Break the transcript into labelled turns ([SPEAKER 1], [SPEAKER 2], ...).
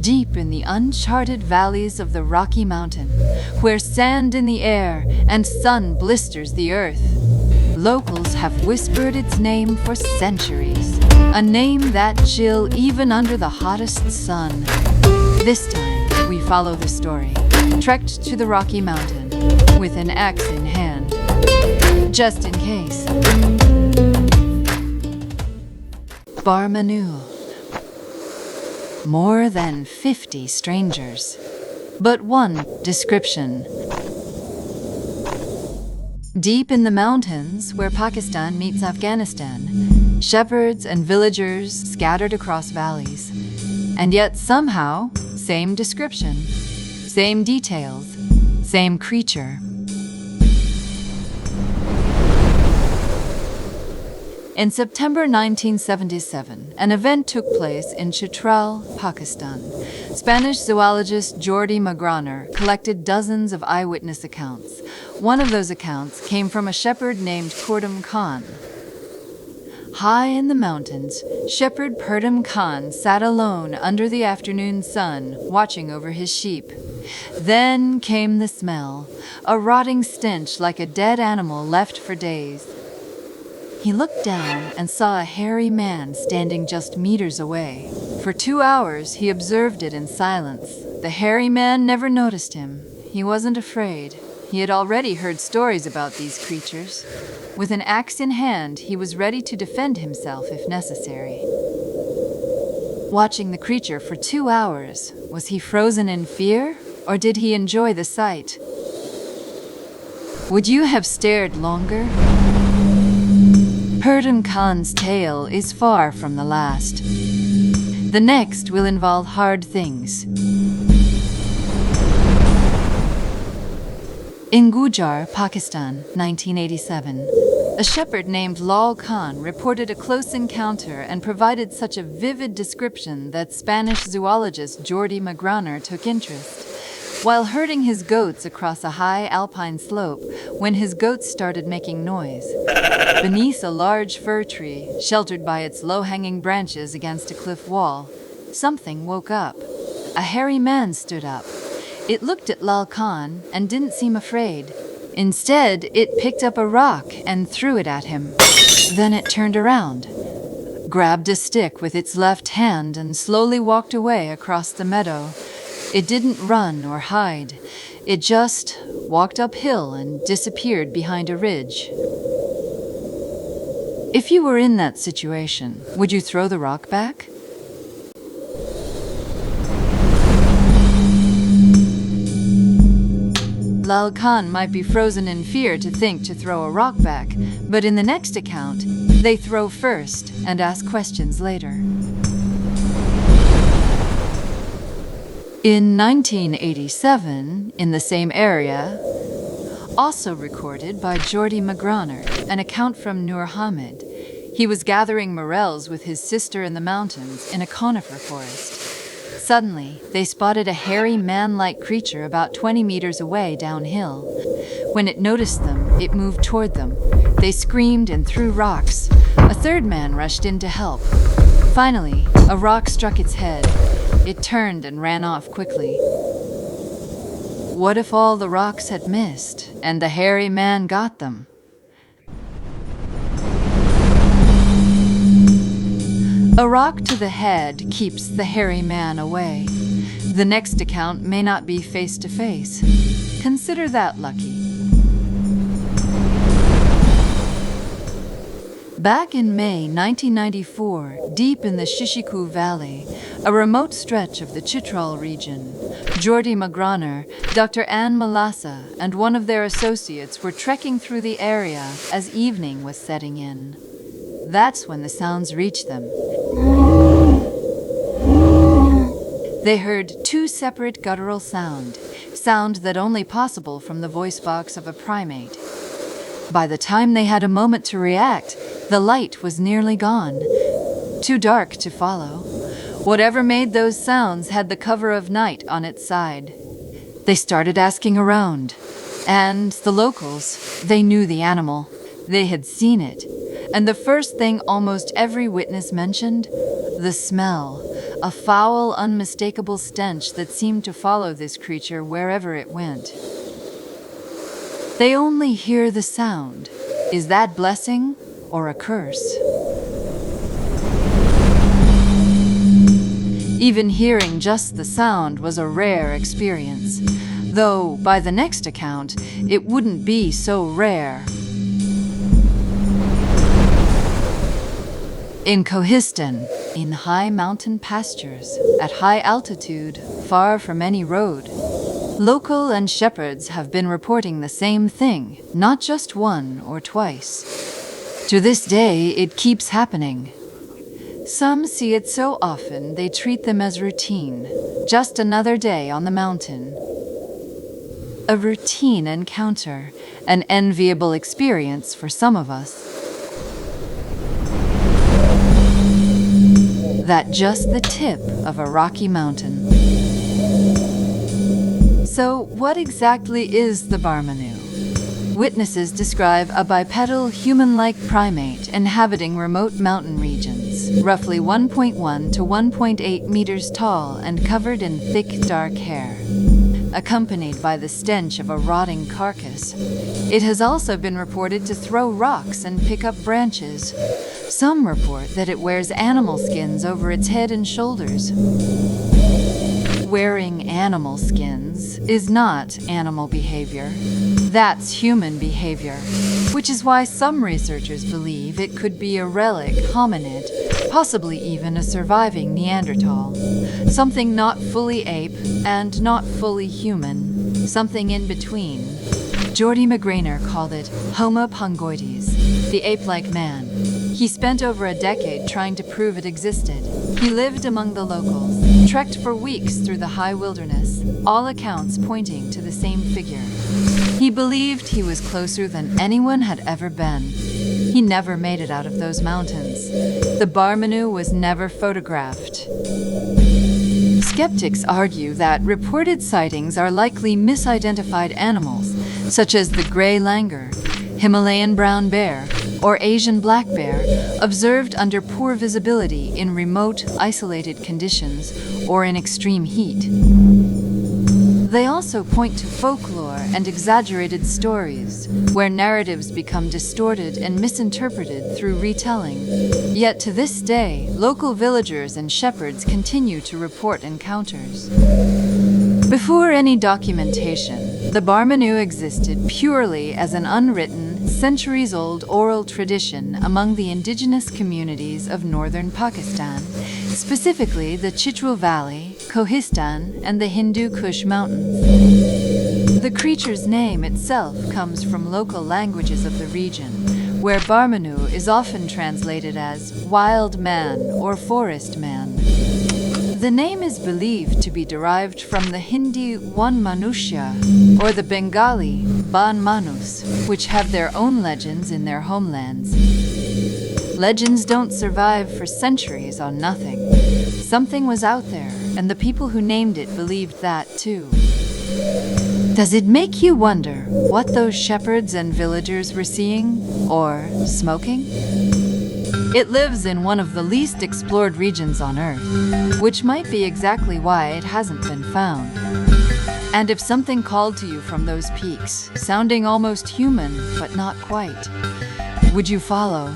[SPEAKER 1] deep in the uncharted valleys of the Rocky Mountain, where sand in the air and sun blisters the earth. Locals have whispered its name for centuries, a name that chill even under the hottest sun. This time, we follow the story, trekked to the Rocky Mountain with an axe in hand, just in case. Barmanou. More than 50 strangers, but one description. Deep in the mountains where Pakistan meets Afghanistan, shepherds and villagers scattered across valleys. And yet somehow, same description, same details, same creature. In September 1977, an event took place in Chitral, Pakistan. Spanish zoologist Jordi Magraner collected dozens of eyewitness accounts. One of those accounts came from a shepherd named Purdum Khan. High in the mountains, shepherd Purdum Khan sat alone under the afternoon sun, watching over his sheep. Then came the smell, a rotting stench like a dead animal left for days. He looked down and saw a hairy man standing just meters away. For 2 hours, he observed it in silence. The hairy man never noticed him. He wasn't afraid. He had already heard stories about these creatures. With an axe in hand, he was ready to defend himself if necessary. Watching the creature for 2 hours, was he frozen in fear, or did he enjoy the sight? Would you have stared longer? Purdum Khan's tale is far from the last. The next will involve hard things. In Gujar, Pakistan, 1987, a shepherd named Lal Khan reported a close encounter and provided such a vivid description that Spanish zoologist Jordi Magraner took interest. While herding his goats across a high alpine slope, when his goats started making noise, beneath a large fir tree, sheltered by its low-hanging branches against a cliff wall, something woke up. A hairy man stood up. It looked at Lal Khan and didn't seem afraid. Instead, it picked up a rock and threw it at him. Then it turned around, grabbed a stick with its left hand and slowly walked away across the meadow. It didn't run or hide. It just walked uphill and disappeared behind a ridge. If you were in that situation, would you throw the rock back? Lal Khan might be frozen in fear to think to throw a rock back, but in the next account, they throw first and ask questions later. In 1987, in the same area, also recorded by Jordi Magraner, an account from Hamid. He was gathering morels with his sister in the mountains in a conifer forest. Suddenly, they spotted a hairy man-like creature about 20 meters away downhill. When it noticed them, it moved toward them. They screamed and threw rocks. A third man rushed in to help. Finally, a rock struck its head. It turned and ran off quickly. What if all the rocks had missed, and the hairy man got them? A rock to the head keeps the hairy man away. The next account may not be face-to-face. Consider that lucky. Back in May 1994, deep in the Shishi Valley, a remote stretch of the Chitral region, Jordi Magraner, Dr. Anne Malassa, and one of their associates were trekking through the area as evening was setting in. That's when the sounds reached them. They heard two separate guttural sound that only possible from the voice box of a primate. By the time they had a moment to react, the light was nearly gone, too dark to follow. Whatever made those sounds had the cover of night on its side. They started asking around, and the locals, they knew the animal. They had seen it. And the first thing almost every witness mentioned? The smell. A foul, unmistakable stench that seemed to follow this creature wherever it went. They only hear the sound. Is that blessing or a curse? Even hearing just the sound was a rare experience, though by the next account, it wouldn't be so rare. In Kohistan, in high mountain pastures, at high altitude, far from any road, local and shepherds have been reporting the same thing, not just one or twice. To this day, it keeps happening. Some see it so often they treat them as routine, just another day on the mountain. A routine encounter, an enviable experience for some of us. That just the tip of a rocky mountain. So, what exactly is the Barmanou? Witnesses describe a bipedal, human-like primate inhabiting remote mountain regions, roughly 1.1 to 1.8 meters tall and covered in thick, dark hair, accompanied by the stench of a rotting carcass. It has also been reported to throw rocks and pick up branches. Some report that it wears animal skins over its head and shoulders. Wearing animal skins is not animal behavior. That's human behavior, which is why some researchers believe it could be a relic hominid, possibly even a surviving Neanderthal. Something not fully ape and not fully human, something in between. Jordi Magraner called it Homo pongoides, the ape-like man. He spent over a decade trying to prove it existed. He lived among the locals, trekked for weeks through the high wilderness, all accounts pointing to the same figure. He believed he was closer than anyone had ever been. He never made it out of those mountains. The Barmanou was never photographed. Skeptics argue that reported sightings are likely misidentified animals, such as the gray langur, Himalayan brown bear, or Asian black bear, observed under poor visibility in remote, isolated conditions or in extreme heat. They also point to folklore and exaggerated stories, where narratives become distorted and misinterpreted through retelling. Yet to this day, local villagers and shepherds continue to report encounters. Before any documentation, the Barmanou existed purely as an unwritten, centuries-old oral tradition among the indigenous communities of northern Pakistan, specifically the Chitral Valley, Kohistan, and the Hindu Kush Mountains. The creature's name itself comes from local languages of the region, where Barmanou is often translated as wild man or forest man. The name is believed to be derived from the Hindi One Manushya or the Bengali Barmanus, which have their own legends in their homelands. Legends don't survive for centuries on nothing. Something was out there, and the people who named it believed that too. Does it make you wonder what those shepherds and villagers were seeing or smoking? It lives in one of the least explored regions on Earth, which might be exactly why it hasn't been found. And if something called to you from those peaks, sounding almost human, but not quite, would you follow?